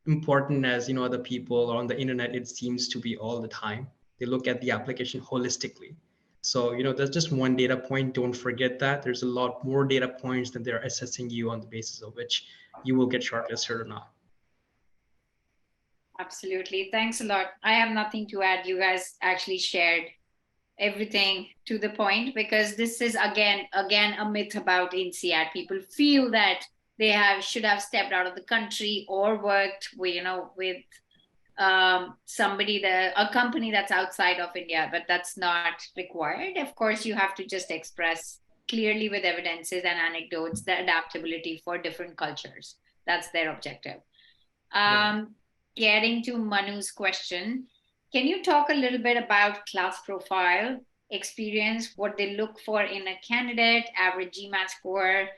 important as other people on the internet it seems to be all the time. They look at the application holistically. So that's just one data point. Don't forget that there's a lot more data points that they're assessing you on the basis of which you will get shortlisted or not. Absolutely. Thanks a lot. I have nothing to add. You guys actually shared everything to the point, because this is again a myth about INSEAD. People feel that they should have stepped out of the country or worked with a company that's outside of India, but that's not required. Of course, you have to just express clearly with evidences and anecdotes the adaptability for different cultures. That's their objective. Getting to Manu's question, can you talk a little bit about class profile, experience, what they look for in a candidate, average GMAT score?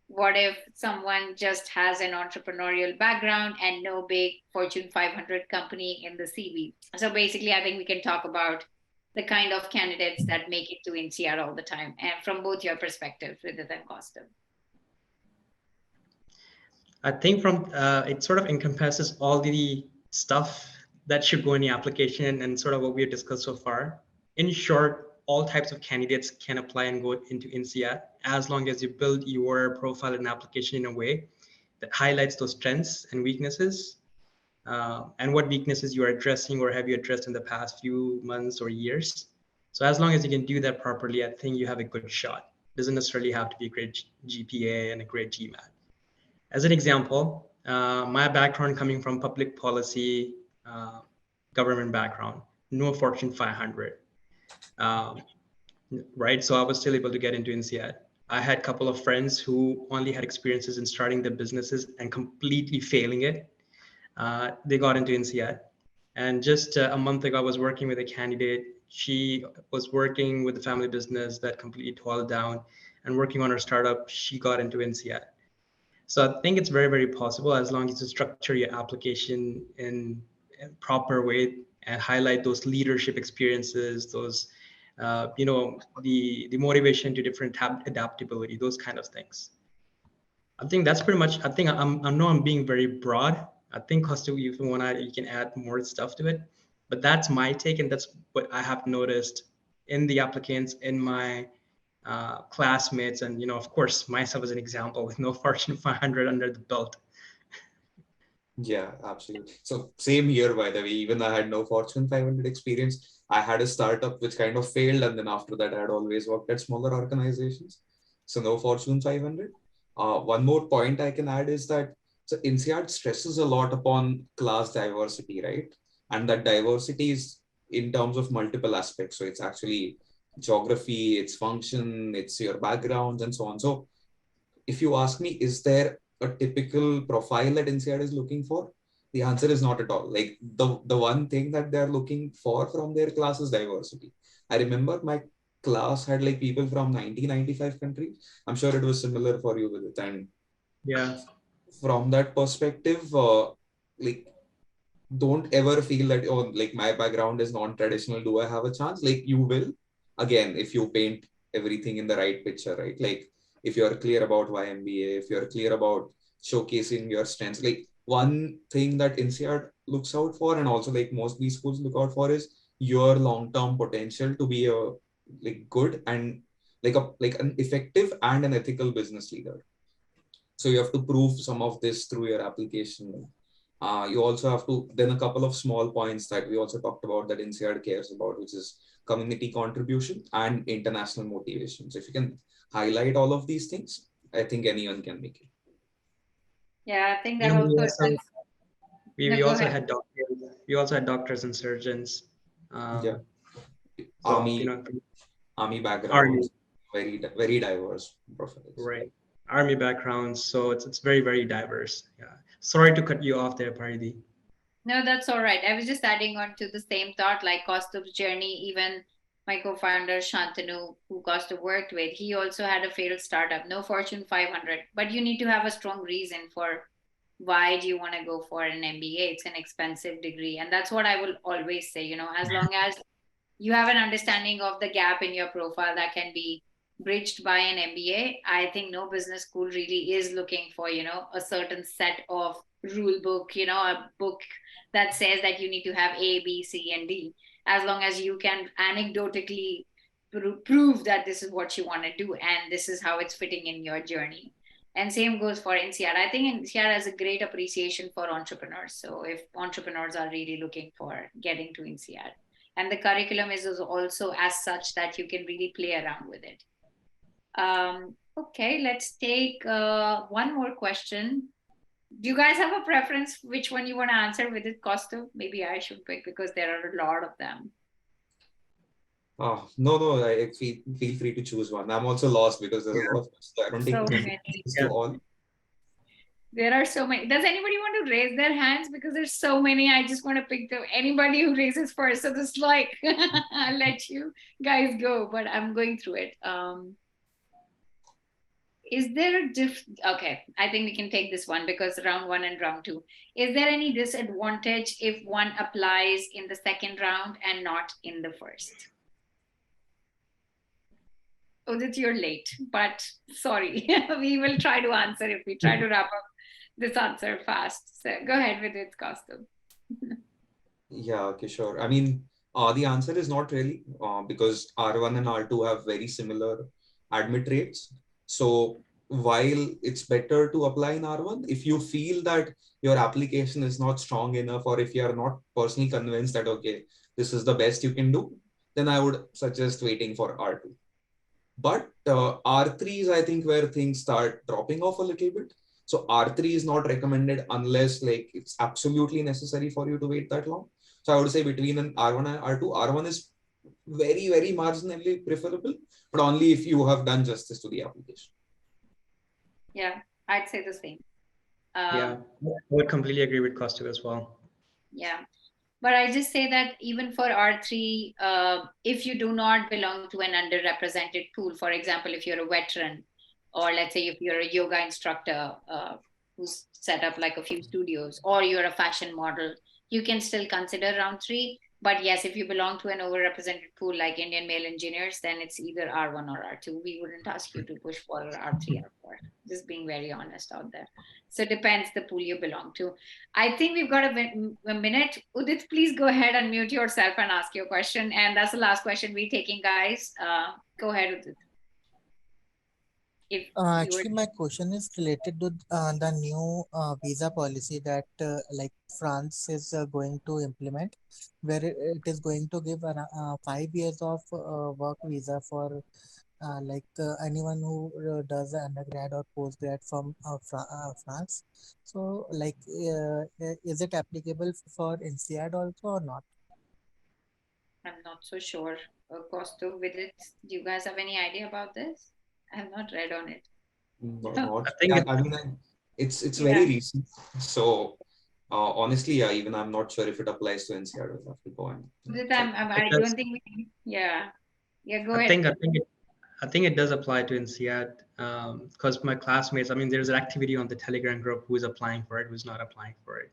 What if someone just has an entrepreneurial background and no big Fortune 500 company in the CV? So basically, I think we can talk about the kind of candidates that make it to INSEAD all the time, and from both your perspectives, Vidit and Kaustubh. I think it sort of encompasses all the stuff that should go in the application and sort of what we have discussed so far. In short, all types of candidates can apply and go into INSEAD as long as you build your profile and application in a way that highlights those strengths and weaknesses, and what weaknesses you are addressing or have you addressed in the past few months or years. So as long as you can do that properly, I think you have a good shot. It doesn't necessarily have to be a great GPA and a great GMAT. As an example, my background coming from public policy, government background, no Fortune 500. Um, right? So I was still able to get into INSEAD. I had a couple of friends who only had experiences in starting their businesses and completely failing it. They got into INSEAD. And just a month ago, I was working with a candidate. She was working with a family business that completely toiled down, and working on her startup, she got into INSEAD. So I think it's very, very possible as long as you structure your application in a proper way and highlight those leadership experiences, those, the motivation to different adaptability, those kind of things. I think that's pretty much. I think I know I'm being very broad. I think Costa, if you want to, you can add more stuff to it. But that's my take, and that's what I have noticed in the applicants, in my classmates, and of course, myself as an example with no Fortune 500 under the belt. Yeah, absolutely. So same here, by the way. Even I had no Fortune 500 experience. I had a startup which kind of failed, and then after that, I had always worked at smaller organizations. So no Fortune 500. One more point I can add is that so INSEAD stresses a lot upon class diversity, right? And that diversity is in terms of multiple aspects. So it's actually geography, it's function, it's your backgrounds, and so on. So if you ask me, is there a typical profile that INSEAD is looking for? The answer is not at all. Like the one thing that they're looking for from their class is diversity. I remember my class had like people from 1995 countries. I'm sure it was similar for you with it. And Yeah. from that perspective, like don't ever feel that, oh, like my background is non-traditional, do I have a chance? Like you will, again, if you paint everything in the right picture, right? Like if you're clear about why MBA, if you're clear about showcasing your strengths, like one thing that INSEAD looks out for, and also like most of these schools look out for, is your long-term potential to be a like good and like an effective and an ethical business leader. So you have to prove some of this through your application. You also have to, then a couple of small points that we also talked about that INSEAD cares about, which is community contribution and international motivation. So if you can highlight all of these things, I think anyone can make it. Yeah, I think You that know, also. we No, we go also ahead. had doctors. We also had doctors and surgeons. Yeah, So army army, backgrounds, very diverse profiles. right? Army backgrounds. So it's very, very diverse. Yeah. Sorry to cut you off there, Paridhi. No, that's all right. I was just adding on to the same thought, like Kaustubh's journey. Even my co-founder Shantanu, who Kaustubh worked with, he also had a failed startup, no Fortune 500. But you need to have a strong reason for why do you want to go for an MBA. It's an expensive degree, and that's what I will always say. As long as you have an understanding of the gap in your profile that can be bridged by an MBA, I think no business school really is looking for, a certain set of rule book, a book that says that you need to have A, B, C, and D. As long as you can anecdotally prove that this is what you want to do and this is how it's fitting in your journey. And same goes for INSEAD. I think INSEAD has a great appreciation for entrepreneurs. So if entrepreneurs are really looking for getting to INSEAD, and the curriculum is also as such that you can really play around with it. Okay, let's take one more question. Do you guys have a preference which one you want to answer with it, Costo? Maybe I should pick because there are a lot of them. Oh, no, I feel free to choose one. I'm also lost because there's a lot of, so I don't think So we can many. do all. There are so many. Does anybody want to raise their hands? Because there's so many. I just want to pick anybody who raises first. So this like, I'll let you guys go, but I'm going through it. Is there a okay, I think we can take this one because round one and round two. Is there any disadvantage if one applies in the second round and not in the first? Oh, that you're late, but sorry. We will try to answer if we try to wrap up this answer fast. So go ahead with its costume. Yeah, okay, sure. I mean, the answer is not really because R1 and R2 have very similar admit rates. So while it's better to apply in R1, if you feel that your application is not strong enough, or if you are not personally convinced that, okay, this is the best you can do, then I would suggest waiting for R2. But R3 is, I think, where things start dropping off a little bit. So R3 is not recommended unless like it's absolutely necessary for you to wait that long. So I would say between an R1 and R2, R1 is very, very marginally preferable, but only if you have done justice to the application. Yeah, I'd say the same. Yeah, I would completely agree with Kaustav as well. Yeah. But I just say that even for R3, if you do not belong to an underrepresented pool, for example, if you're a veteran, or let's say if you're a yoga instructor who's set up like a few studios, or you're a fashion model, you can still consider round 3. But yes, if you belong to an overrepresented pool like Indian male engineers, then it's either R1 or R2. We wouldn't ask you to push for R3 or R4. Just being very honest out there. So it depends the pool you belong to. I think we've got a minute. Udit, please go ahead and mute yourself and ask your question. And that's the last question we're taking, guys. Go ahead, Udit. If Actually, my question is related to the new visa policy that like France is going to implement, where it is going to give 5 years of work visa for anyone who does an undergrad or postgrad from France. So, is it applicable for INSEAD also or not? I'm not so sure. Kostu, with it, do you guys have any idea about this? I have not read on it. I think It's Yeah. very recent. So honestly, yeah, even I'm not sure if it applies to NCR. We'll have to go and Udit, check. I don't think we can. Yeah. Yeah, go ahead. I think it does apply to INSEAD because my classmates, I mean, there's an activity on the Telegram group who's applying for it, who's not applying for it.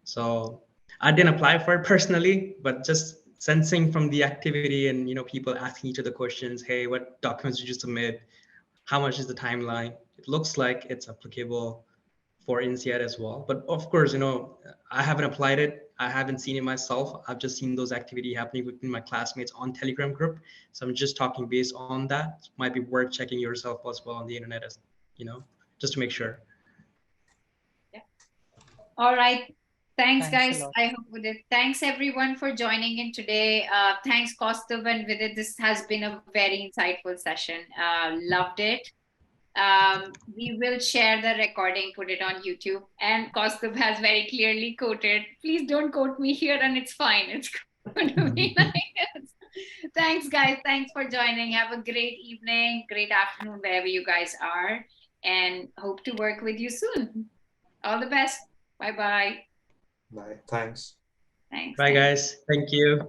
So I didn't apply for it personally, but just sensing from the activity and, people asking each other questions, hey, what documents did you submit? How much is the timeline? It looks like it's applicable for INSEAD as well. But of course, I haven't applied it. I haven't seen it myself. I've just seen those activity happening within my classmates on Telegram group. So I'm just talking based on that. Might be worth checking yourself as well on the internet, as just to make sure. Yeah. All right. Thanks, Thanks a guys. lot. I hope with it. Thanks everyone for joining in today. Thanks, Kostav and Vidit. This has been a very insightful session. Loved it. We will share the recording, put it on YouTube. And Kostav has very clearly quoted, please don't quote me here and it's fine. It's going to be nice. Thanks, guys. Thanks for joining. Have a great evening, great afternoon, wherever you guys are. And hope to work with you soon. All the best. Bye-bye. Bye. Thanks. Thanks. Bye, Thanks. guys. Thank you.